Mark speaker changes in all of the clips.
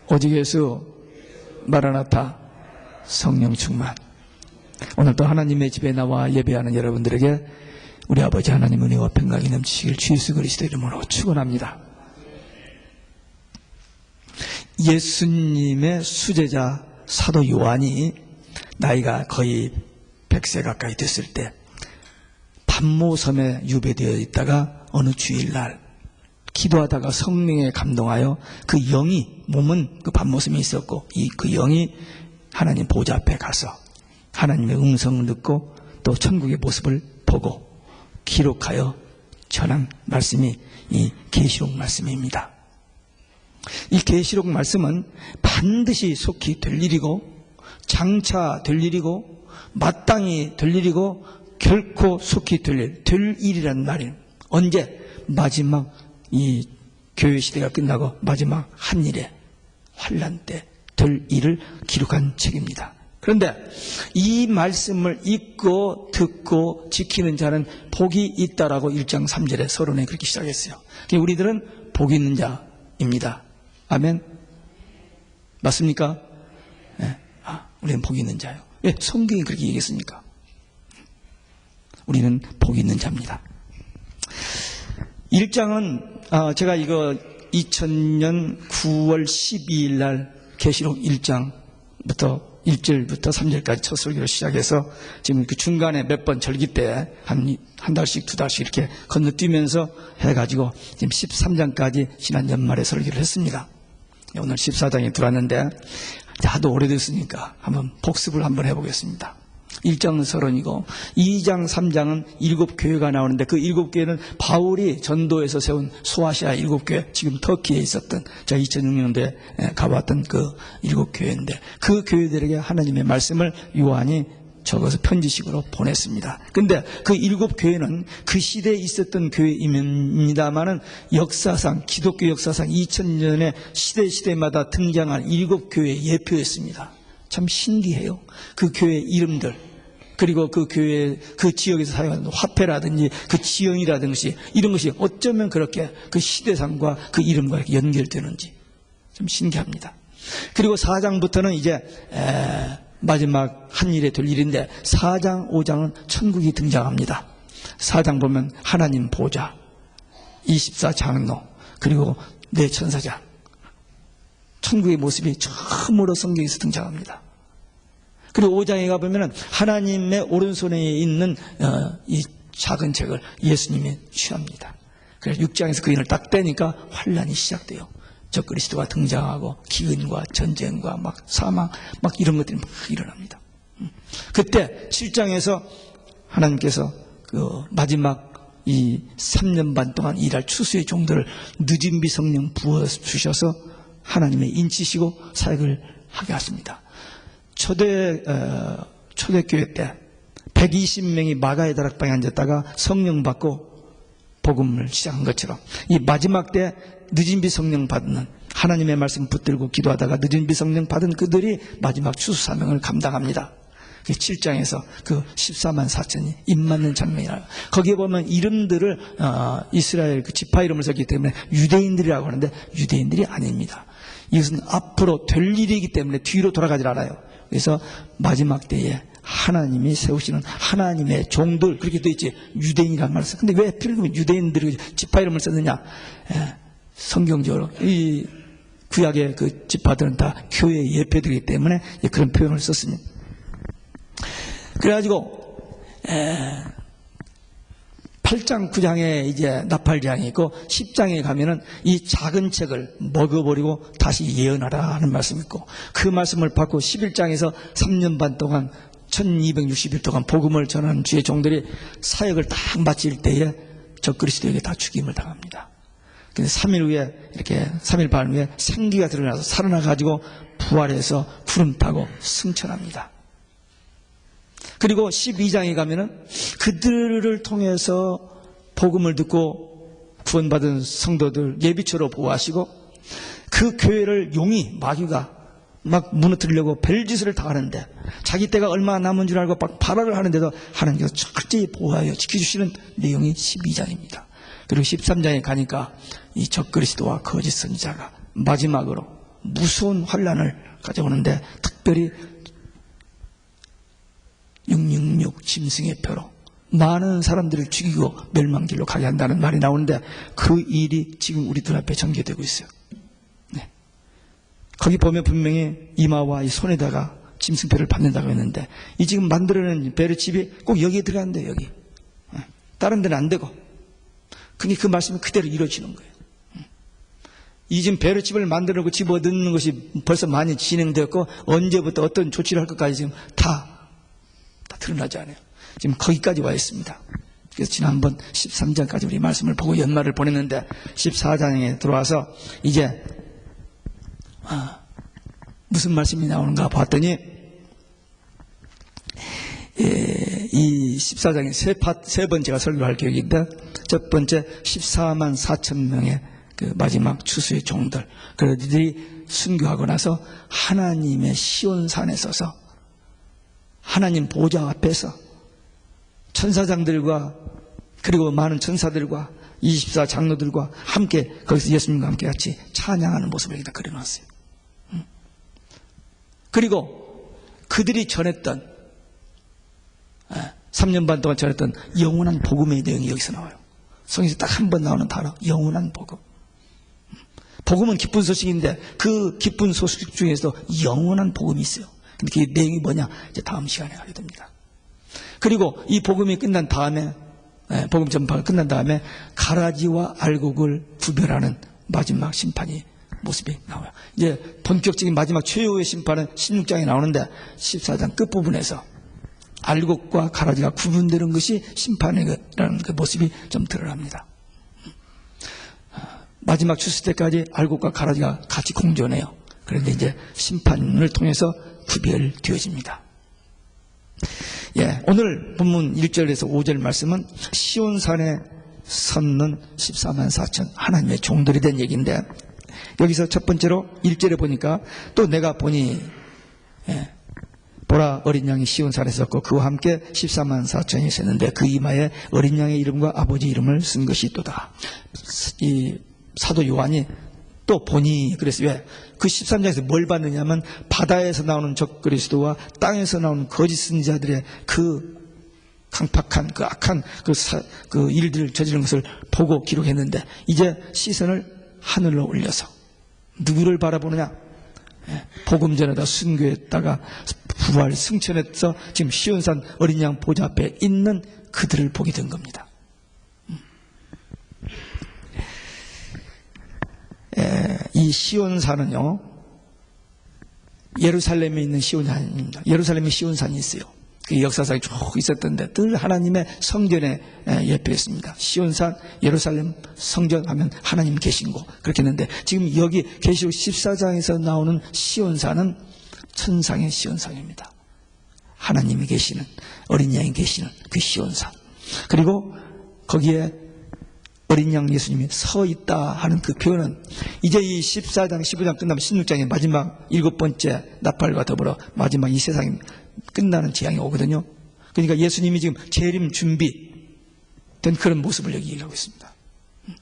Speaker 1: 오직 예수, 마라나타, 성령 충만. 오늘도 하나님의 집에 나와 예배하는 여러분들에게 우리 아버지 하나님 은혜와 평강이 넘치시길 주 예수 그리스도 이름으로 축원합니다. 예수님의 수제자 사도 요한이 나이가 거의 100세 가까이 됐을 때 반모섬에 유배되어 있다가 어느 주일날 기도하다가 성령에 감동하여 그 영이, 몸은 그 반모섬에 있었고 그 영이 하나님 보좌 앞에 가서 하나님의 음성을 듣고 또 천국의 모습을 보고 기록하여 전한 말씀이 이 계시록 말씀입니다. 이 계시록 말씀은 반드시 속히 될 일이고 장차 될 일이고 마땅히 될 일이고 결코 속히 될 일이란 말이에요. 언제? 마지막 이 교회 시대가 끝나고 마지막 한일에 환란 때 될 일을 기록한 책입니다. 그런데 이 말씀을 읽고 듣고 지키는 자는 복이 있다라고 1장 3절에 서론에 그렇게 시작했어요. 우리들은 복이 있는 자입니다. 아멘. 맞습니까? 네. 우리는 복이 있는 자예요. 왜? 성경이 그렇게 얘기했으니까. 우리는 복이 있는 자입니다. 1장은 제가 이거 2000년 9월 12일 날 계시록 1장부터 1절부터 3절까지 첫 설교를 시작해서 지금 그 중간에 몇 번 절기 때 한 달씩 두 달씩 이렇게 건너뛰면서 해가지고 지금 13장까지 지난 연말에 설교를 했습니다. 오늘 14장에 들어왔는데 하도 오래됐으니까 한번 복습을 한번 해보겠습니다. 1장은 서론이고 2장 3장은 7교회가 나오는데 그 7교회는 바울이 전도에서 세운 소아시아 7교회, 지금 터키에 있었던 제가 2006년도에 가봤던 그 7교회인데 그 교회들에게 하나님의 말씀을 요한이 적어서 편지식으로 보냈습니다. 근데 그 7교회는 그 시대에 있었던 교회입니다만은 역사상, 기독교 역사상 2000년의 시대마다 등장한 7교회의 예표였습니다. 참 신기해요. 그 교회 이름들, 그리고 그 교회, 그 지역에서 사용하는 화폐라든지 그 지형이라든지 이런 것이 어쩌면 그렇게 그 시대상과 그 이름과 이렇게 연결되는지 좀 신기합니다. 그리고 4장부터는 이제 마지막 한일에 될 일인데 4장, 5장은 천국이 등장합니다. 4장 보면 하나님 보좌, 24장로, 그리고 네 천사장, 천국의 모습이 처음으로 성경에서 등장합니다. 그리고 5장에 가보면 하나님의 오른손에 있는 이 작은 책을 예수님이 취합니다. 그래서 6장에서 그 인을 딱 떼니까 환란이 시작돼요. 적 그리스도가 등장하고 기근과 전쟁과 막 사망 막 이런 것들이 막 일어납니다. 그때 7장에서 하나님께서 그 마지막 이 3년 반 동안 일할 추수의 종들을 늦은 비 성령 부어주셔서 하나님의 인치시고 사역을 하게 하십니다. 초대교회 때 120명이 마가의 다락방에 앉았다가 성령 받고 복음을 시작한 것처럼 이 마지막 때 늦은 비 성령 받는 하나님의 말씀 붙들고 기도하다가 늦은 비 성령 받은 그들이 마지막 추수 사명을 감당합니다. 7장에서 그 14만 4천이 입맞는 장면이라 거기에 보면 이름들을 이스라엘 그 지파 이름을 썼기 때문에 유대인들이라고 하는데 유대인들이 아닙니다. 이것은 앞으로 될 일이기 때문에 뒤로 돌아가질 않아요. 그래서 마지막 때에 하나님이 세우시는 하나님의 종들, 그렇게 되어 있지, 유대인이란 말을 써요. 근데 왜 필요하면 유대인들이 지파 이름을 썼느냐? 성경적으로 이 구약의 그 지파들은 다 교회의 예표들이기 때문에 그런 표현을 썼습니다. 그래가지고 8장, 9장에 이제 나팔장이 있고 10장에 가면은 이 작은 책을 먹어버리고 다시 예언하라 하는 말씀이 있고 그 말씀을 받고 11장에서 3년 반 동안 1260일 동안 복음을 전하는 주의 종들이 사역을 딱 마칠 때에 적 그리스도에게 다 죽임을 당합니다. 근데 3일 후에 이렇게 3일 반 후에 생기가 드러나서 살아나가지고 부활해서 구름 타고 승천합니다. 그리고 12장에 가면은 그들을 통해서 복음을 듣고 구원받은 성도들 예비처로 보호하시고 그 교회를 용이 마귀가 막 무너뜨리려고 별짓을 다 하는데 자기 때가 얼마 남은 줄 알고 막 발악을 하는데도 하나님께서 철저히 보호하여 지켜주시는 내용이 12장입니다. 그리고 13장에 가니까 이 적그리스도와 거짓 선지자가 마지막으로 무서운 환란을 가져오는데 특별히 666 짐승의 표로 많은 사람들을 죽이고 멸망길로 가게 한다는 말이 나오는데 그 일이 지금 우리들 앞에 전개되고 있어요. 네. 거기 보면 분명히 이마와 이 손에다가 짐승표를 받는다고 했는데 이 지금 만들어낸 베르칩이 꼭 여기에 들어간대요. 여기. 다른 데는 안 되고. 그러니 그 말씀이 그대로 이루어지는 거예요. 이 지금 베르칩을 만들어놓고 집어넣는 것이 벌써 많이 진행되었고 언제부터 어떤 조치를 할 것까지 지금 다 드러나지 않아요. 지금 거기까지 와 있습니다. 그래서 지난번 13장까지 우리 말씀을 보고 연말을 보냈는데 14장에 들어와서 이제 무슨 말씀이 나오는가 봤더니 이 14장에 세 번째가 설교할 계획인데 첫 번째 14만 4천 명의 그 마지막 추수의 종들 그들이 순교하고 나서 하나님의 시온산에 서서 하나님 보좌 앞에서 천사장들과 그리고 많은 천사들과 24 장로들과 함께 거기서 예수님과 함께 같이 찬양하는 모습을 여기다 그려놨어요. 그리고 그들이 전했던 3년 반 동안 전했던 영원한 복음의 내용이 여기서 나와요. 성경에서 딱 한 번 나오는 단어 영원한 복음. 복음은 기쁜 소식인데 그 기쁜 소식 중에서도 영원한 복음이 있어요. 근데 그 내용이 뭐냐 이제 다음 시간에 하게 됩니다. 그리고 이 복음이 끝난 다음에 복음 전파가 끝난 다음에 가라지와 알곡을 구별하는 마지막 심판이 모습이 나와요. 이제 본격적인 마지막 최후의 심판은 16장에 나오는데 14장 끝부분에서 알곡과 가라지가 구분되는 것이 심판이라는 그 모습이 좀 드러납니다. 마지막 추수 때까지 알곡과 가라지가 같이 공존해요. 그런데 이제 심판을 통해서 구별되어집니다. 오늘 본문 1절에서 5절 말씀은 시온산에 섰는 14만 4천 하나님의 종들이 된 얘기인데 여기서 첫 번째로 1절에 보니까 또 내가 보니 보라 어린 양이 시온산에 섰고 그와 함께 14만 4천이 섰는데 그 이마에 어린 양의 이름과 아버지 이름을 쓴 것이 있도다. 이 사도 요한이 또 보니 그래서 왜? 그 13장에서 뭘 봤느냐면 바다에서 나오는 적그리스도와 땅에서 나오는 거짓 선지자들의 그 강팍한 그 악한 그 일들을 저지른 것을 보고 기록했는데 이제 시선을 하늘로 올려서 누구를 바라보느냐? 복음 전에다 순교했다가 부활 승천해서 지금 시온산 어린 양 보좌 앞에 있는 그들을 보게 된 겁니다. 이 시온산은요 예루살렘에 있는 시온산입니다. 예루살렘에 시온산이 있어요. 그 역사상에 쭉 있었던데 늘 하나님의 성전에 예표했습니다. 시온산, 예루살렘 성전 하면 하나님 계신 곳 그렇게 했는데 지금 여기 계시록 14장에서 나오는 시온산은 천상의 시온산입니다. 하나님이 계시는 어린 양이 계시는 그 시온산 그리고 거기에 어린 양 예수님이 서 있다 하는 그 표현은 이제 이 14장 15장 끝나면 16장의 마지막 7번째 나팔과 더불어 마지막 이 세상이 끝나는 재앙이 오거든요. 그러니까 예수님이 지금 재림 준비된 그런 모습을 여기 얘기하고 있습니다.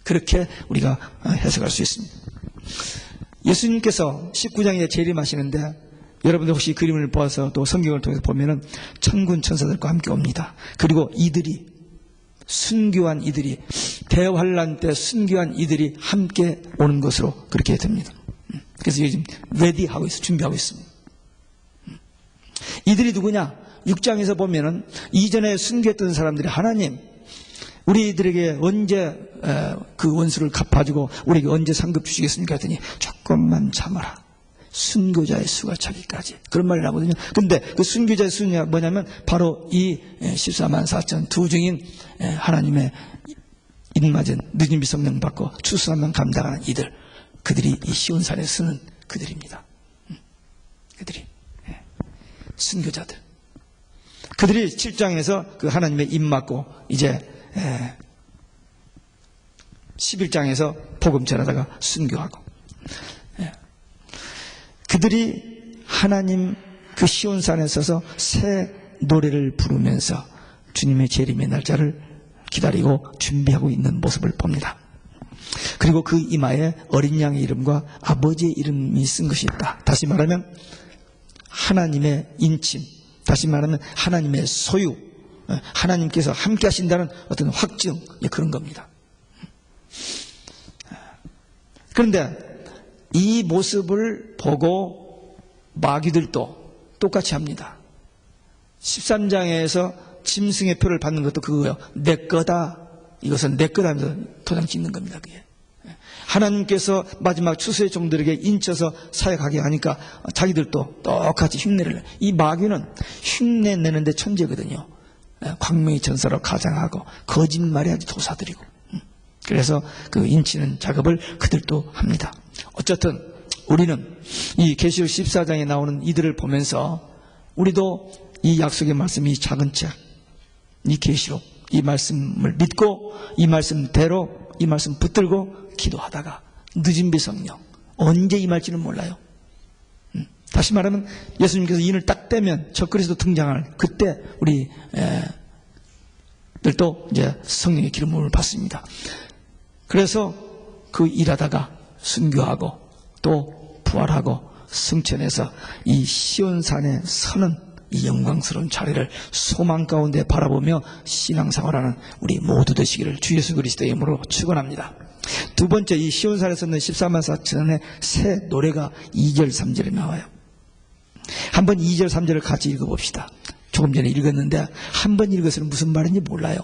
Speaker 1: 그렇게 우리가 해석할 수 있습니다. 예수님께서 19장에 재림하시는데 여러분들 혹시 그림을 보아서 또 성경을 통해서 보면은 천군 천사들과 함께 옵니다. 그리고 이들이 순교한 이들이 대환란 때 순교한 이들이 함께 오는 것으로 그렇게 됩니다. 그래서 요즘 레디하고 있어 준비하고 있습니다. 이들이 누구냐? 6장에서 보면은 이전에 순교했던 사람들이 하나님 우리들에게 언제 그 원수를 갚아주고 우리에게 언제 상급 주시겠습니까? 했더니 조금만 참아라. 순교자의 수가 차기까지 그런 말이 나거든요. 근데 그 순교자의 수냐 뭐냐면 바로 이 14만 4천 두 증인 하나님의 입맞은 늦은비 성령 받고 추수하면 감당하는 이들 그들이 이 시온산에 서는 그들입니다. 그들이 순교자들 그들이 7장에서 그 하나님의 입 맞고 이제 11장에서 복음 전하다가 순교하고 그들이 하나님 그 시온산에 서서 새 노래를 부르면서 주님의 재림의 날짜를 기다리고 준비하고 있는 모습을 봅니다. 그리고 그 이마에 어린 양의 이름과 아버지의 이름이 쓴 것이 있다. 다시 말하면 하나님의 인침, 다시 말하면 하나님의 소유, 하나님께서 함께 하신다는 어떤 확증, 그런 겁니다. 그런데 이 모습을 보고 마귀들도 똑같이 합니다. 13장에서 짐승의 표를 받는 것도 그거예요. 내 거다. 이것은 내 거다 하면서 도장 찍는 겁니다. 그게. 하나님께서 마지막 추수의 종들에게 인쳐서 사역하게 하니까 자기들도 똑같이 흉내를 내요. 이 마귀는 흉내 내는데 천재거든요. 광명의 전사로 가장하고 거짓말이 아주 도사들이고, 그래서 그 인치는 작업을 그들도 합니다. 어쨌든 우리는 이 계시록 14장에 나오는 이들을 보면서 우리도 이 약속의 말씀, 이 작은 책, 이 계시록, 이 말씀을 믿고 이 말씀대로 이 말씀 붙들고 기도하다가 늦은 비성령 언제 임할지는 몰라요. 다시 말하면 예수님께서 인을 딱 떼면 적그리스도 등장할 그때 우리 들도 이제 성령의 기름을 받습니다. 그래서 그 일하다가 순교하고 또 부활하고 승천해서 이 시온산에 서는 이 영광스러운 자리를 소망 가운데 바라보며 신앙생활하는 우리 모두 되시기를 주 예수 그리스도의 이름으로 축원합니다. 두 번째, 이 시온산에 서는 14만 4천의 새 노래가 2절 3절에 나와요. 한번 2절 3절을 같이 읽어봅시다. 조금 전에 읽었는데 한 번 읽어서는 무슨 말인지 몰라요.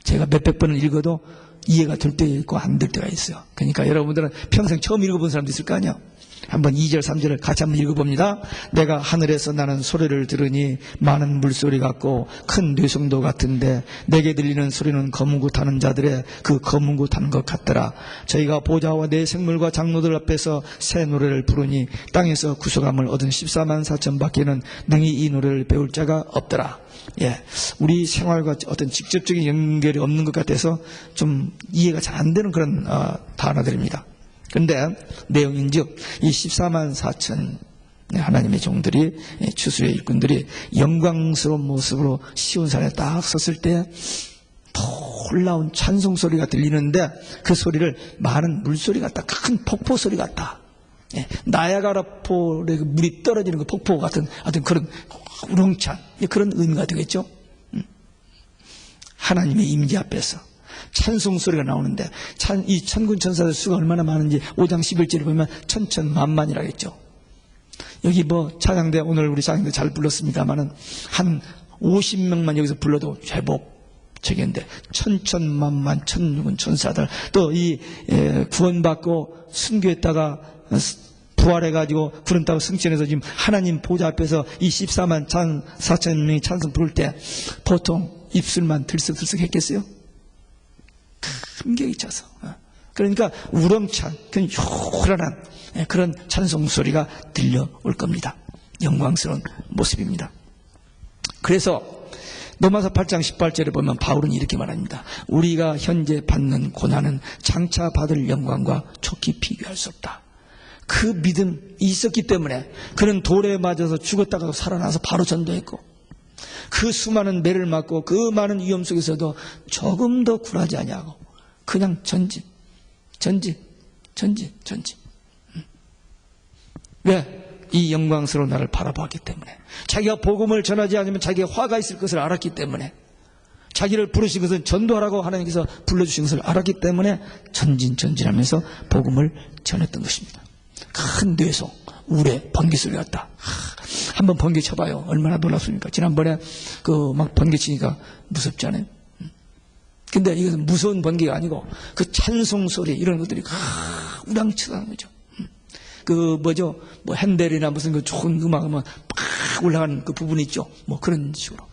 Speaker 1: 제가 몇백 번을 읽어도 이해가 될 때가 있고 안 될 때가 있어요. 그러니까 여러분들은 평생 처음 읽어본 사람도 있을 거 아니에요. 한번 2절 3절을 같이 한번 읽어봅니다. 내가 하늘에서 나는 소리를 들으니 많은 물소리 같고 큰 뇌성도 같은데 내게 들리는 소리는 검은구 타는 자들의 그 검은구 타는 것 같더라. 저희가 보좌와 내 생물과 장로들 앞에서 새 노래를 부르니 땅에서 구속함을 얻은 14만 4천 밖에는 능히 이 노래를 배울 자가 없더라. 우리 생활과 어떤 직접적인 연결이 없는 것 같아서 좀 이해가 잘 안 되는 그런 단어들입니다. 그런데 내용인즉 이 14만 4천 하나님의 종들이, 추수의 일꾼들이 영광스러운 모습으로 시온산에 딱 섰을 때 놀라운 찬송 소리가 들리는데 그 소리를 많은 물소리 같다, 큰 폭포 소리 같다, 나야가라 폭포의 물이 떨어지는 그 폭포 같은 어떤 그런 우렁찬 그런 의미가 되겠죠. 하나님의 임재 앞에서 찬송 소리가 나오는데 이 천군 천사들 수가 얼마나 많은지 5장 11절에 보면 천천만만이라겠죠. 여기 찬양대 오늘 우리 찬양대 잘 불렀습니다만은 한 50명만 여기서 불러도 제법 저기인데 천천만만 천군 천사들 또 이 구원받고 순교했다가 부활해가지고 구름 타고 승천해서 지금 하나님 보좌 앞에서 이 14만 4천 명이 찬송 부를 때 보통 입술만 들썩들썩 했겠어요? 감격이 차서. 그러니까 우렁찬 그런 요란한 그런 찬송 소리가 들려올 겁니다. 영광스러운 모습입니다. 그래서 로마서 8장 18절에 보면 바울은 이렇게 말합니다. 우리가 현재 받는 고난은 장차 받을 영광과 촉히 비교할 수 없다. 그 믿음이 있었기 때문에 그는 돌에 맞아서 죽었다가 살아나서 바로 전도했고 그 수많은 매를 맞고 그 많은 위험 속에서도 조금 더 굴하지 아니하고 그냥 전진. 왜? 이 영광스러운 나를 바라보았기 때문에, 자기가 복음을 전하지 않으면 자기가 화가 있을 것을 알았기 때문에, 자기를 부르신 것은 전도하라고 하나님께서 불러주신 것을 알았기 때문에 전진하면서 복음을 전했던 것입니다. 큰 뇌송, 우레, 번개 소리 같다. 한번 번개 쳐봐요. 얼마나 놀랍습니까? 지난번에 막 번개 치니까 무섭지 않아요? 근데 이것은 무서운 번개가 아니고 그 찬송 소리 이런 것들이 우랑차다는 거죠. 핸델이나 무슨 그 좋은 음악은 막 올라가는 그 부분이 있죠. 그런 식으로.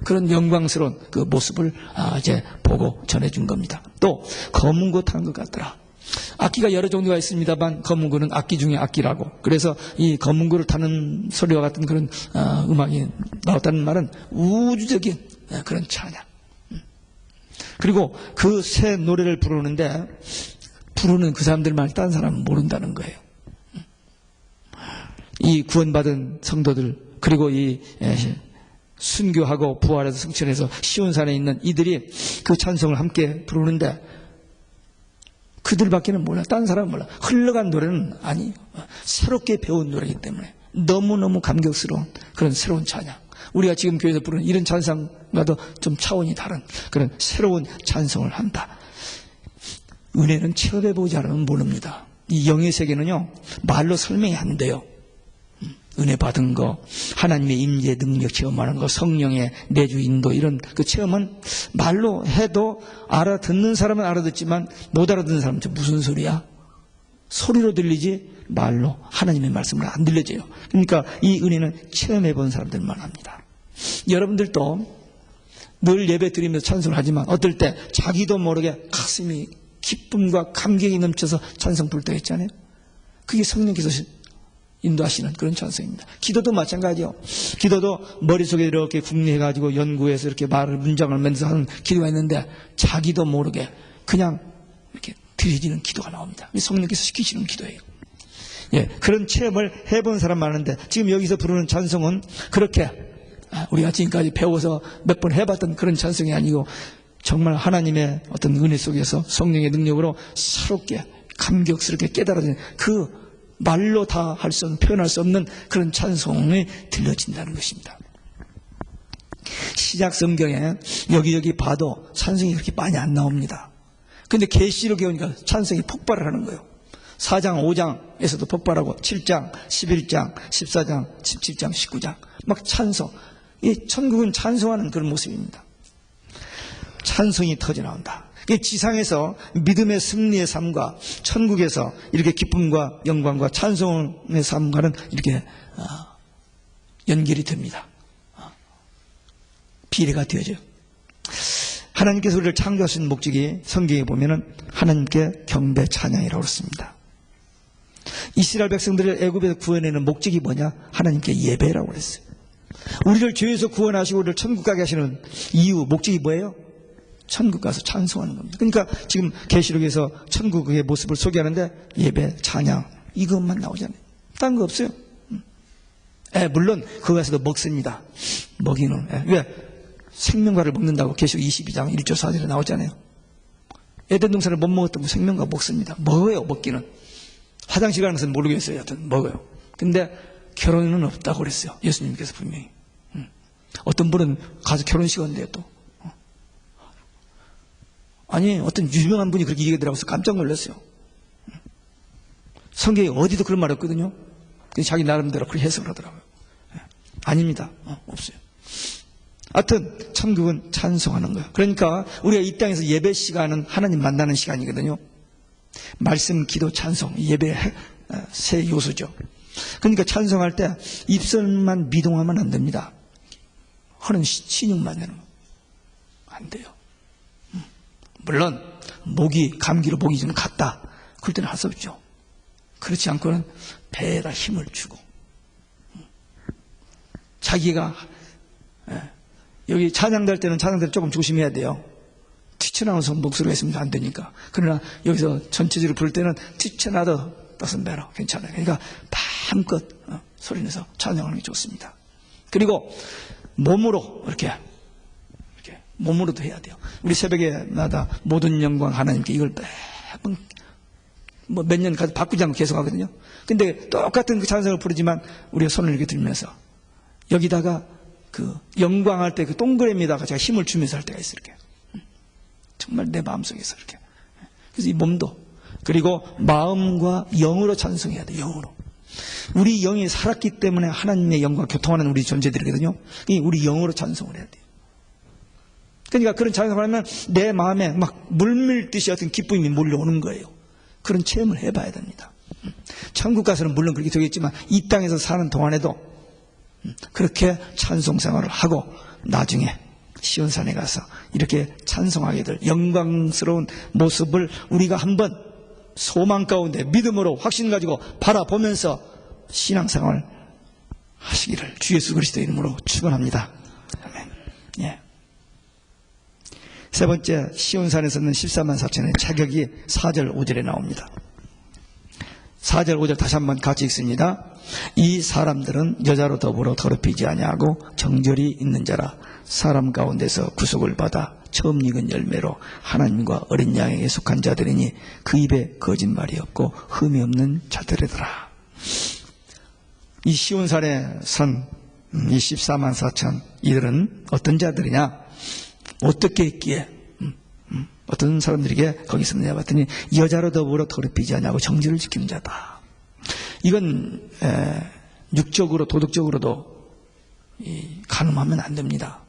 Speaker 1: 그런 영광스러운 그 모습을 이제 보고 전해준 겁니다. 또, 검은고 타는 것 같더라. 악기가 여러 종류가 있습니다만, 검은고는 악기 중에 악기라고. 그래서 이 검은고를 타는 소리와 같은 그런, 음악이 나왔다는 말은 우주적인 그런 찬양. 그리고 그 새 노래를 부르는데, 부르는 그 사람들 말 다른 사람은 모른다는 거예요. 이 구원받은 성도들, 그리고 이 순교하고 부활해서 승천해서 시온산에 있는 이들이 그 찬송을 함께 부르는데 그들밖에는 몰라. 딴 사람은 몰라. 흘러간 노래는 아니에요. 새롭게 배운 노래이기 때문에 너무너무 감격스러운 그런 새로운 찬양. 우리가 지금 교회에서 부르는 이런 찬송과도 좀 차원이 다른 그런 새로운 찬송을 한다. 은혜는 체험해보지 않으면 모릅니다. 이 영의 세계는요, 말로 설명이 안 돼요. 은혜 받은 거, 하나님의 임재 능력 체험하는 거, 성령의 내주 인도, 이런 그 체험은 말로 해도 알아듣는 사람은 알아듣지만 못 알아듣는 사람은 무슨 소리야? 소리로 들리지 말로 하나님의 말씀을 안 들려져요. 그러니까 이 은혜는 체험해 본 사람들만 합니다. 여러분들도 늘 예배 드리면서 찬송을 하지만 어떨 때 자기도 모르게 가슴이 기쁨과 감격이 넘쳐서 찬송 부를 때가 있잖아요. 그게 성령께서 인도하시는 그런 찬송입니다. 기도도 마찬가지요. 기도도 머릿속에 이렇게 궁리해가지고 연구해서 이렇게 문장을 만들어서 하는 기도가 있는데 자기도 모르게 그냥 이렇게 드려지는 기도가 나옵니다. 성령께서 시키시는 기도예요. 예, 그런 체험을 해본 사람 많은데 지금 여기서 부르는 찬송은 그렇게 우리가 지금까지 배워서 몇 번 해봤던 그런 찬송이 아니고 정말 하나님의 어떤 은혜 속에서 성령의 능력으로 새롭게 감격스럽게 깨달아지는 그 말로 다 할 수 없는, 표현할 수 없는 그런 찬송이 들려진다는 것입니다. 시작 성경에 여기저기 봐도 찬송이 그렇게 많이 안 나옵니다. 근데 계시록에 오니까 찬송이 폭발을 하는 거예요. 4장, 5장에서도 폭발하고 7장, 11장, 14장, 17장, 19장 막 찬송. 이 천국은 찬송하는 그런 모습입니다. 찬송이 터져 나온다. 지상에서 믿음의 승리의 삶과 천국에서 이렇게 기쁨과 영광과 찬송의 삶과는 이렇게 연결이 됩니다. 비례가 되어져요. 하나님께서 우리를 창조하신 목적이 성경에 보면은 하나님께 경배 찬양이라고 그랬습니다. 이스라엘 백성들을 애굽에서 구원내는 목적이 뭐냐? 하나님께 예배라고 그랬어요. 우리를 죄에서 구원하시고 우리를 천국 가게 하시는 이유, 목적이 뭐예요? 천국 가서 찬송하는 겁니다. 그러니까 지금 계시록에서 천국의 모습을 소개하는데 예배, 찬양 이것만 나오잖아요. 딴 거 없어요. 물론 거기 가서도 먹습니다. 먹이는. 왜? 생명과를 먹는다고 계시록 22장 1절 4절에 나오잖아요. 에덴 동산을 못 먹었던 거 생명과 먹습니다. 먹어요. 먹기는. 화장실 가는 것은 모르겠어요. 하여튼 먹어요. 근데 결혼은 없다고 그랬어요. 예수님께서 분명히. 어떤 분은 가서 결혼식 한대요 또. 아니 어떤 유명한 분이 그렇게 얘기하더라고요. 깜짝 놀랐어요. 성경에 어디도 그런 말 없거든요. 자기 나름대로 그렇게 해석을 하더라고요. 아닙니다. 없어요. 하여튼 천국은 찬송하는 거예요. 그러니까 우리가 이 땅에서 예배 시간은 하나님 만나는 시간이거든요. 말씀, 기도, 찬송, 예배 세 요소죠. 그러니까 찬송할 때 입술만 미동하면 안 됩니다. 허는 신용만 내는 안 돼요. 물론 목이 감기로 목이 좀 갔다 그럴 때는 할 수 없죠. 그렇지 않고는 배에다 힘을 주고 자기가 여기 찬양될 때는 찬양될 때 조금 조심해야 돼요. 튀쳐나오는 목소리가 있으면 안 되니까. 그러나 여기서 전체적으로 부를 때는 튀쳐나도 doesn't matter. 괜찮아요. 그러니까 마음껏 소리내서 찬양하는 게 좋습니다. 그리고 몸으로 이렇게 몸으로도 해야 돼요. 우리 새벽에마다 모든 영광 하나님께 이걸 매번 몇 년 바꾸지 않고 계속 하거든요. 근데 똑같은 그 찬송을 부르지만 우리가 손을 이렇게 들면서 여기다가 그 영광할 때 그 동그라미에다가 제가 힘을 주면서 할 때가 있어요. 이렇게. 정말 내 마음속에서 이렇게. 그래서 이 몸도 그리고 마음과 영으로 찬송해야 돼요. 영으로. 우리 영이 살았기 때문에 하나님의 영과 교통하는 우리 존재들이거든요. 우리 영으로 찬송을 해야 돼요. 그러니까 그런 찬송을 하면 내 마음에 막 물밀듯이 어떤 기쁨이 몰려오는 거예요. 그런 체험을 해봐야 됩니다. 천국 가서는 물론 그렇게 되겠지만 이 땅에서 사는 동안에도 그렇게 찬송 생활을 하고 나중에 시온산에 가서 이렇게 찬송하게 될 영광스러운 모습을 우리가 한번 소망 가운데 믿음으로 확신 가지고 바라보면서 신앙생활 하시기를 주 예수 그리스도의 이름으로 축원합니다. 아멘. 예. 세 번째, 시온산에서는 14만 4천의 자격이 4절 5절에 나옵니다. 4절 5절 다시 한번 같이 읽습니다. 이 사람들은 여자로 더불어 더럽히지 아니하고 정결이 있는 자라 사람 가운데서 구속을 받아 처음 익은 열매로 하나님과 어린 양에게 속한 자들이니 그 입에 거짓말이 없고 흠이 없는 자들이더라. 이 시온산의 선, 이 14만 4천 이들은 어떤 자들이냐? 어떻게 했기에 어떤 사람들에게 거기 있었느냐 봤더니 여자로 더불어 더럽히지 않냐고 정직을 지키는 자다. 이건 육적으로 도덕적으로도 가늠하면 안 됩니다.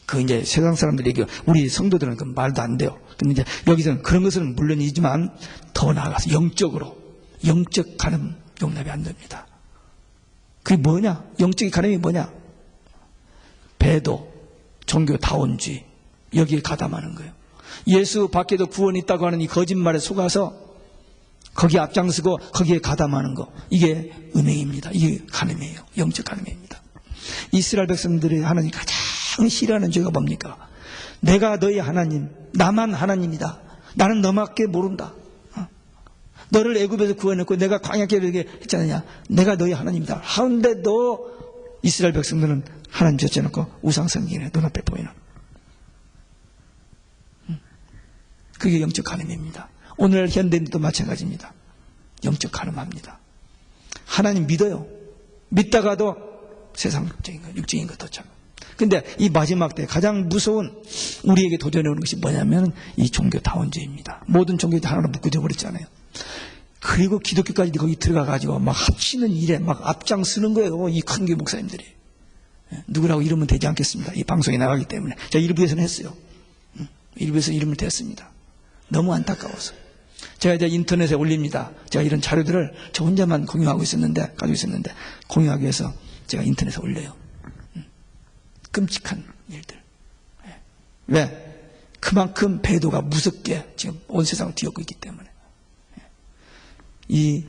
Speaker 1: 그 이제 세상 사람들에게 우리 성도들은 그 말도 안 돼요. 근데 이제 여기서는 그런 것은 물론이지만 더 나아가서 영적으로 영적 가늠 용납이 안 됩니다. 그게 뭐냐? 영적인 가늠이 뭐냐? 배도, 종교 다원주의 여기에 가담하는 거예요. 예수 밖에도 구원이 있다고 하는 이 거짓말에 속아서 거기에 앞장서고 거기에 가담하는 거, 이게 음행입니다. 이게 가늠이에요. 영적 가늠입니다. 이스라엘 백성들이 하나님 가장 싫어하는 죄가 뭡니까? 내가 너희 하나님, 나만 하나님이다. 나는 너밖에 모른다. 너를 애굽에서 구원했고 내가 광야길을 이렇게 했잖느냐. 내가 너희 하나님이다. 하운데도 이스라엘 백성들은 하나님 젖혀놓고 우상 섬기네. 눈앞에 보이는. 그게 영적 가늠입니다. 오늘 현대인도 마찬가지입니다. 영적 가늠합니다. 하나님 믿어요. 믿다가도 세상적인 것, 육적인 것 쫓아가. 근데 이 마지막 때 가장 무서운 우리에게 도전해오는 것이 뭐냐면 이 종교 다원주의입니다. 모든 종교도 하나로 묶어져 버렸잖아요. 그리고 기독교까지 거기 들어가가지고 막 합치는 일에 막 앞장서는 거예요. 이 큰 교회 목사님들이. 누구라고 이름은 되지 않겠습니다. 이 방송에 나가기 때문에. 제가 일부에서는 했어요. 일부에서 이름을 댔습니다. 너무 안타까워서. 제가 이제 인터넷에 올립니다. 제가 이런 자료들을 저 혼자만 공유하고 있었는데, 가지고 있었는데, 공유하기 위해서 제가 인터넷에 올려요. 끔찍한 일들. 왜? 그만큼 배도가 무섭게 지금 온 세상을 뒤엎고 있기 때문에. 이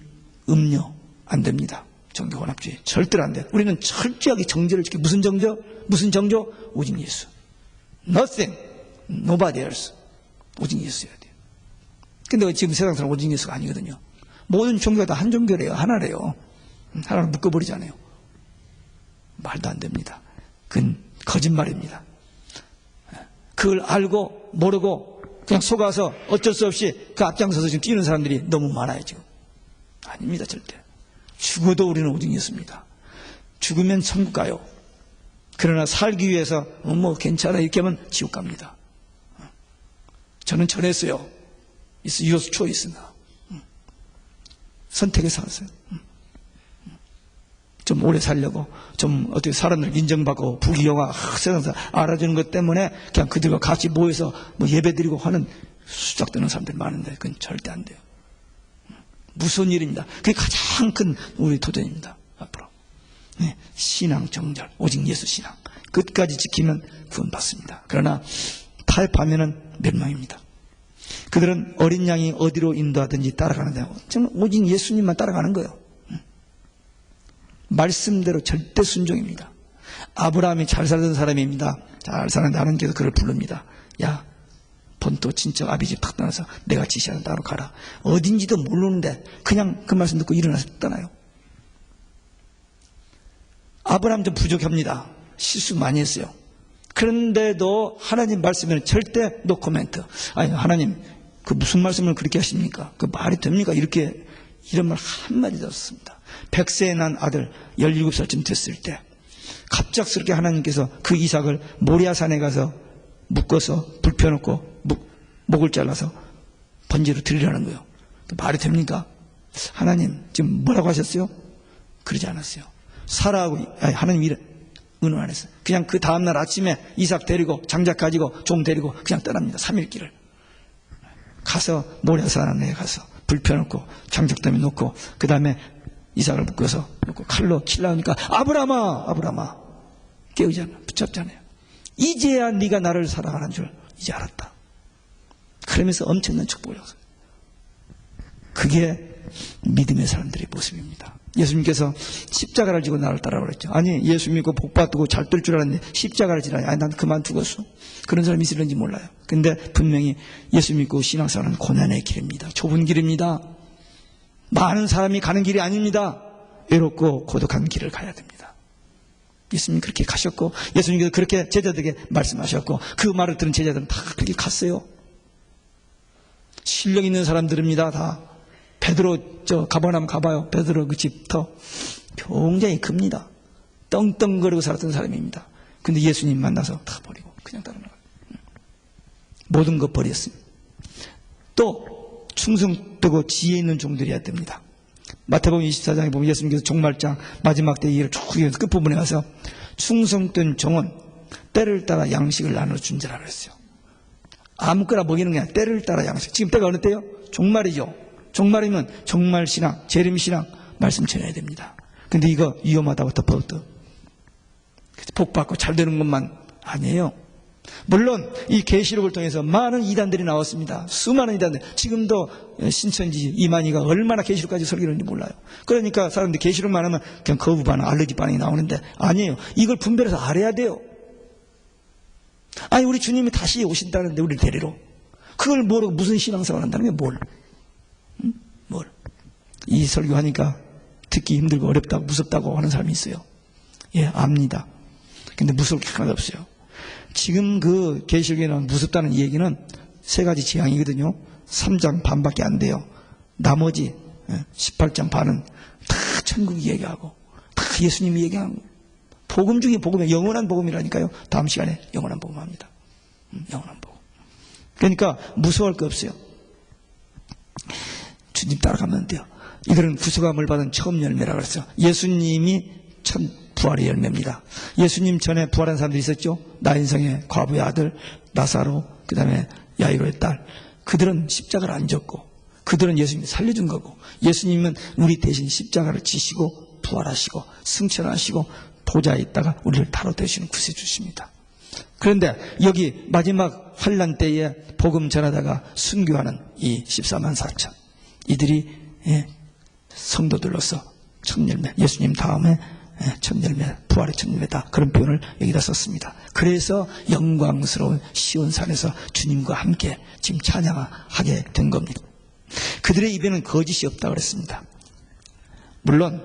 Speaker 1: 음료 안 됩니다. 종교 혼합주의 절대로 안 돼요. 우리는 철저하게 정죄를 지켜. 무슨 정죄? 무슨 정죄? 오직 예수. Nothing, nobody else. 오직 예수여야 돼요. 근데 지금 세상 사람 오직 예수가 아니거든요. 모든 종교가 다 한 종교래요. 하나래요. 하나로 묶어버리잖아요. 말도 안 됩니다. 그건 거짓말입니다. 그걸 알고 모르고 그냥 속아서 어쩔 수 없이 그 앞장서서 지금 뛰는 사람들이 너무 많아요. 지금. 아닙니다. 절대. 죽어도 우리는 오직 예수입니다. 죽으면 천국 가요. 그러나 살기 위해서 뭐 괜찮아 이렇게 하면 지옥 갑니다. 저는 전했어요. It's your choice now. 선택해서 하세요. 좀 오래 살려고, 좀 어떻게 사람들 인정받고 부귀영화 세상에서 알아주는 것 때문에 그냥 그들과 같이 모여서 뭐 예배드리고 하는 수작되는 사람들 많은데 그건 절대 안 돼요. 무서운 일입니다. 그게 가장 큰 우리 도전입니다. 앞으로. 네, 신앙 정절, 오직 예수 신앙. 끝까지 지키면 구원받습니다. 그러나 타협하면은 멸망입니다. 그들은 어린 양이 어디로 인도하든지 따라가는데 정말 오직 예수님만 따라가는 거예요. 말씀대로 절대 순종입니다. 아브라함이 잘 살던 사람입니다. 잘 사는데 하나님께서 그를 부릅니다. 야, 본토 친척 아비집 탁 떠나서 내가 지시하는 따로 가라. 어딘지도 모르는데 그냥 그 말씀 듣고 일어나서 떠나요. 아브라함 좀 부족합니다. 실수 많이 했어요. 그런데도 하나님 말씀에는 절대 노 코멘트. 아니 하나님 그 무슨 말씀을 그렇게 하십니까? 그 말이 됩니까? 이렇게 이런 말 한마디도 없습니다. 100세에 난 아들 17살쯤 됐을 때 갑작스럽게 하나님께서 그 이삭을 모리아산에 가서 묶어서 불 펴놓고 목을 잘라서 번제로 드리라는 거예요. 말이 됩니까? 하나님 지금 뭐라고 하셨어요? 그러지 않았어요. 사라하고 하나님 은혜 안 했어요. 그냥 그 다음날 아침에 이삭 데리고 장작 가지고 종 데리고 그냥 떠납니다. 3일 길을 가서 모리아산에 가서 불 펴놓고 장작더미 놓고 그 다음에 이삭을 묶어서 놓고 칼로 칠라니까 아브라함아 깨우잖아요. 붙잡잖아요. 이제야 네가 나를 사랑하는 줄 이제 알았다. 그러면서 엄청난 축복을 줬어요. 그게 믿음의 사람들의 모습입니다. 예수님께서 십자가를 지고 나를 따라오라 그랬죠. 아니 예수 믿고 복 받고 잘 될 줄 알았는데 십자가를 지라니. 아니 난 그만 두었어. 그런 사람이 있을는지 몰라요. 근데 분명히 예수 믿고 신앙생활은 고난의 길입니다. 좁은 길입니다. 많은 사람이 가는 길이 아닙니다. 외롭고 고독한 길을 가야 됩니다. 예수님 그렇게 가셨고, 예수님께서 그렇게 제자들에게 말씀하셨고, 그 말을 들은 제자들은 다 그렇게 갔어요. 실력 있는 사람들입니다. 다. 베드로 가버나움 가봐요. 베드로 그 집터 굉장히 큽니다. 떵떵거리고 살았던 사람입니다. 근데 예수님 만나서 다 버리고 그냥 따라나가요. 모든 것 버렸습니다. 또 충성되고 지혜 있는 종들이어야 됩니다. 마태복음 24장에 보면 예수님께서 종말장 마지막 때 이 일을 쭉 끝부분에 가서 충성된 종은 때를 따라 양식을 나눠준 자라 그랬어요. 아무거나 먹이는 게 아니라 때를 따라 양식. 지금 때가 어느 때요? 종말이죠. 종말이면 종말신앙, 재림신앙 말씀 전해야 됩니다. 근데 이거 위험하다고 덮어도 복 받고 잘 되는 것만 아니에요. 물론 이 계시록을 통해서 많은 이단들이 나왔습니다. 수많은 이단들. 지금도 신천지 이만희가 얼마나 계시록까지 설교를 했는지 몰라요. 그러니까 사람들이 계시록만 하면 그냥 거부 반응, 알러지 반응이 나오는데 아니에요. 이걸 분별해서 알아야 돼요. 아니 우리 주님이 다시 오신다는데 우리를 데리러 그걸 모르고 무슨 신앙생활 한다는 게 뭘? 뭘? 이 설교하니까 듣기 힘들고 어렵다고 무섭다고 하는 사람이 있어요. 예, 압니다. 근데 무서울 게 하나도 없어요. 지금 그 계시록에 나온 무섭다는 얘기는 세 가지 재앙이거든요. 3장 반밖에 안 돼요. 나머지 18장 반은 다 천국 얘기하고 다 예수님이 얘기하고 복음 중에 복음이 영원한 복음이라니까요. 다음 시간에 영원한 복음 합니다. 영원한 복음. 그러니까 무서워할 거 없어요. 주님 따라가면 돼요. 이들은 구속함을 받은 처음 열매라고 그랬어요. 예수님이 첫 부활의 열매입니다. 예수님 전에 부활한 사람들이 있었죠. 나인성의 과부의 아들 나사로, 그 다음에 야이로의 딸. 그들은 십자가를 안 졌고 그들은 예수님이 살려준 거고, 예수님은 우리 대신 십자가를 지시고 부활하시고 승천하시고 보좌에 있다가 우리를 다뤄 대시는 구세주십니다. 그런데 여기 마지막 환란 때에 복음 전하다가 순교하는 이 14만 4천 이들이 성도들로서 첫 열매, 예수님 다음에 첫 열매, 부활의 첫 열매다. 그런 표현을 여기다 썼습니다. 그래서 영광스러운 시온산에서 주님과 함께 지금 찬양하게 된 겁니다. 그들의 입에는 거짓이 없다고 그랬습니다. 물론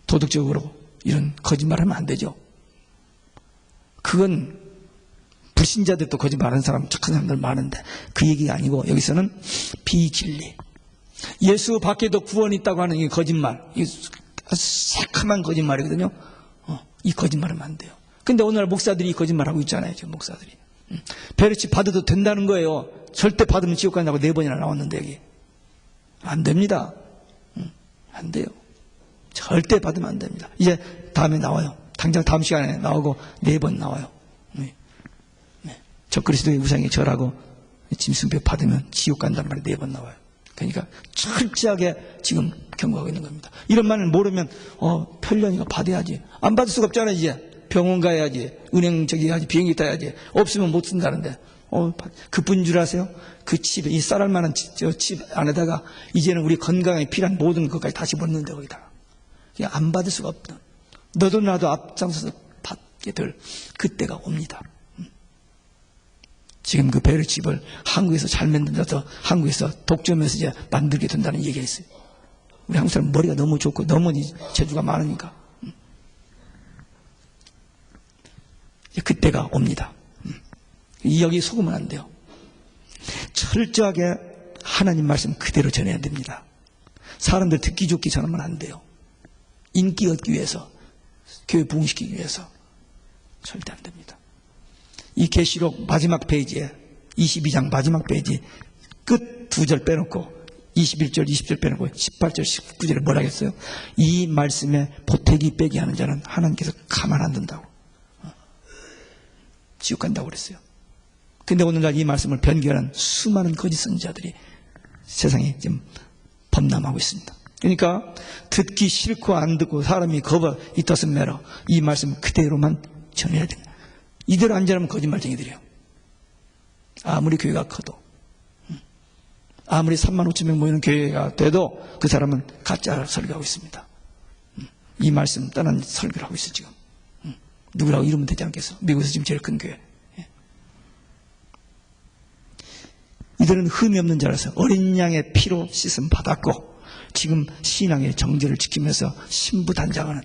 Speaker 1: 도덕적으로 이런 거짓말하면 안 되죠. 그건 불신자들도 거짓말하는 사람, 착한 사람들 많은데 그 얘기가 아니고 여기서는 비진리, 예수 밖에도 구원이 있다고 하는 이 거짓말, 이 새카만 거짓말이거든요. 이 거짓말하면 안 돼요. 근데 오늘날 목사들이 이 거짓말하고 있잖아요. 지금 목사들이 베르치 받아도 된다는 거예요. 절대 받으면 지옥 간다고 4번이나 나왔는데 여기 안 됩니다. 안 돼요. 절대 받으면 안 됩니다. 이제 다음에 나와요. 당장 다음 시간에 나오고 4번 나와요. 적그리스도의 우상에 절하고 짐승표 받으면 지옥 간다는 말이 4번 나와요. 그러니까 철저하게 지금 경고하고 있는 겁니다. 이런 말을 모르면 편련이가 받아야지. 안 받을 수가 없잖아요. 이제 병원 가야지, 은행 저기 해야지, 비행기 타야지. 없으면 못 쓴다는데 그뿐인 줄 아세요? 그 칩에, 이 쌀알 만한 칩 안에다가 이제는 우리 건강에 필요한 모든 것까지 다 집어넣는데 거기다가 안 받을 수가 없다. 너도 나도 앞장서서 받게 될 그때가 옵니다. 지금 그 베르칩을 한국에서 잘 만들어서 한국에서 독점해서 이제 만들게 된다는 얘기가 있어요. 우리 한국 사람 머리가 너무 좋고 너무 재주가 많으니까 이제 그때가 옵니다. 여기 속으면 안 돼요. 철저하게 하나님 말씀 그대로 전해야 됩니다. 사람들 듣기 좋게 전하면 안 돼요. 인기 얻기 위해서, 교회 부흥시키기 위해서 절대 안 됩니다. 이 계시록 마지막 페이지에 22장 마지막 페이지 끝 2절 빼놓고 21절 20절 빼놓고 18절 19절에 뭐라 했어요? 이 말씀에 보태기 빼기 하는 자는 하나님께서 가만 안 둔다고, 지옥 간다고 그랬어요. 근데 오늘날 이 말씀을 변경하는 수많은 거짓 선지자들이 세상에 지금 범람하고 있습니다. 그러니까 듣기 싫고 안 듣고 사람이 겁을 이떠서 매러 이 말씀 그대로만 전해야 됩니다. 이대로 안 전하면 거짓말쟁이들이에요. 아무리 교회가 커도, 아무리 3만 5천 명 모이는 교회가 돼도 그 사람은 가짜 설교하고 있습니다. 이 말씀 떠난 설교를 하고 있어요. 지금 누구라고 이러면 되지 않겠어? 미국에서 지금 제일 큰 교회. 이들은 흠이 없는 자라서 어린 양의 피로 씻음 받았고 지금 신앙의 정죄를 지키면서 신부단장하는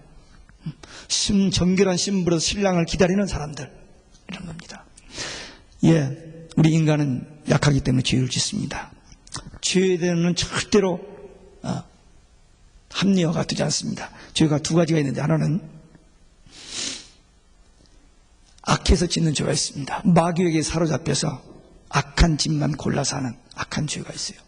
Speaker 1: 정결한 신부로 신랑을 기다리는 사람들, 이런 겁니다. 예, 우리 인간은 약하기 때문에 죄를 짓습니다. 죄에 대해서는 절대로 합리화가 되지 않습니다. 죄가 두 가지가 있는데, 하나는 악해서 짓는 죄가 있습니다. 마귀에게 사로잡혀서 악한 짓만 골라서 하는 악한 죄가 있어요.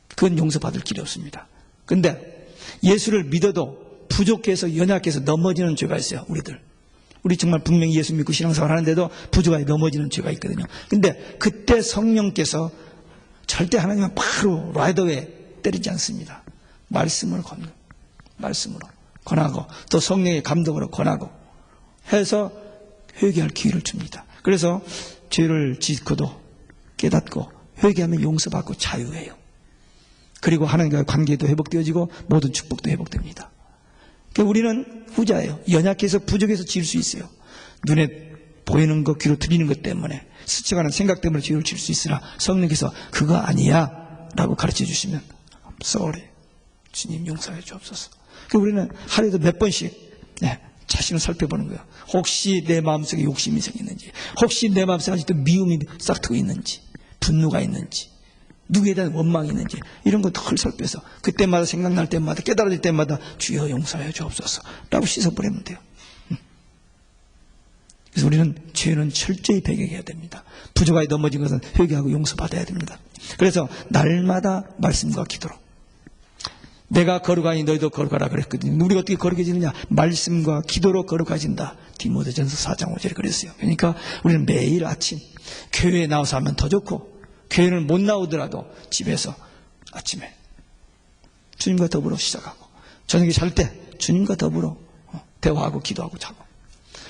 Speaker 1: 그건 용서받을 길이 없습니다. 근데 예수를 믿어도 부족해서 연약해서 넘어지는 죄가 있어요. 우리 정말 분명히 예수 믿고 신앙생활 하는데도 부족하게 넘어지는 죄가 있거든요. 근데 그때 성령께서 절대 하나님은 바로 라이더웨이 때리지 않습니다. 말씀으로 권하고 또 성령의 감동으로 권하고 해서 회개할 기회를 줍니다. 그래서 죄를 짓고도 깨닫고 회개하면 용서받고 자유해요. 그리고 하나님과의 관계도 회복되어지고 모든 축복도 회복됩니다. 그러니까 우리는 후자예요. 연약해서 부족해서 지을 수 있어요. 눈에 보이는 것, 귀로 들리는 것 때문에, 스쳐가는 생각 때문에 죄를 지을 수 있으나 성령께서 그거 아니야 라고 가르쳐 주시면 sorry, 주님 용서해 주옵소서. 그러니까 우리는 하루에도 몇 번씩 자신을 살펴보는 거예요. 혹시 내 마음속에 욕심이 생겼는지, 혹시 내 마음속에 아직도 미움이 싹트고 있는지, 분노가 있는지, 누구에 대한 원망이 있는지, 이런 거 덜 살펴서 그때마다 생각날 때마다 깨달아질 때마다 주여 용서해 주옵소서 라고 씻어버리면 돼요. 그래서 우리는 죄는 철저히 배격해야 됩니다. 부족하게 넘어진 것은 회개하고 용서받아야 됩니다. 그래서 날마다 말씀과 기도로, 내가 거룩하니 너희도 거룩하라 그랬거든요. 우리가 어떻게 거룩해지느냐? 말씀과 기도로 거룩해진다. 디모데전서 4장 5절에 그랬어요. 그러니까 우리는 매일 아침 교회에 나와서 하면 더 좋고, 교회를 못 나오더라도 집에서 아침에 주님과 더불어 시작하고, 저녁에 잘 때 주님과 더불어 대화하고 기도하고 자고,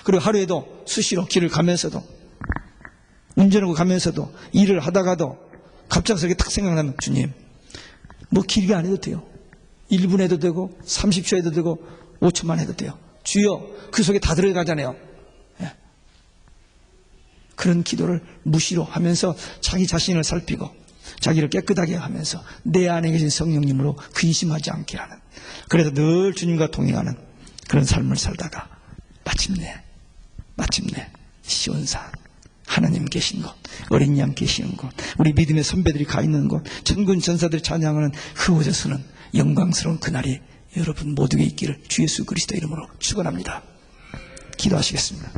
Speaker 1: 그리고 하루에도 수시로 길을 가면서도, 운전하고 가면서도, 일을 하다가도 갑작스럽게 딱 생각나면 주님, 뭐 길게 안 해도 돼요. 1분 해도 되고 30초 해도 되고 5초만 해도 돼요. 주여, 그 속에 다 들어가잖아요. 그런 기도를 무시로 하면서 자기 자신을 살피고 자기를 깨끗하게 하면서 내 안에 계신 성령님으로 근심하지 않게 하는, 그래서 늘 주님과 동행하는 그런 삶을 살다가 마침내 시온산, 하나님 계신 곳, 어린 양 계시는 곳, 우리 믿음의 선배들이 가 있는 곳, 천군 전사들이 찬양하는 그곳에서는 영광스러운 그날이 여러분 모두에게 있기를 주 예수 그리스도 이름으로 축원합니다. 기도하시겠습니다.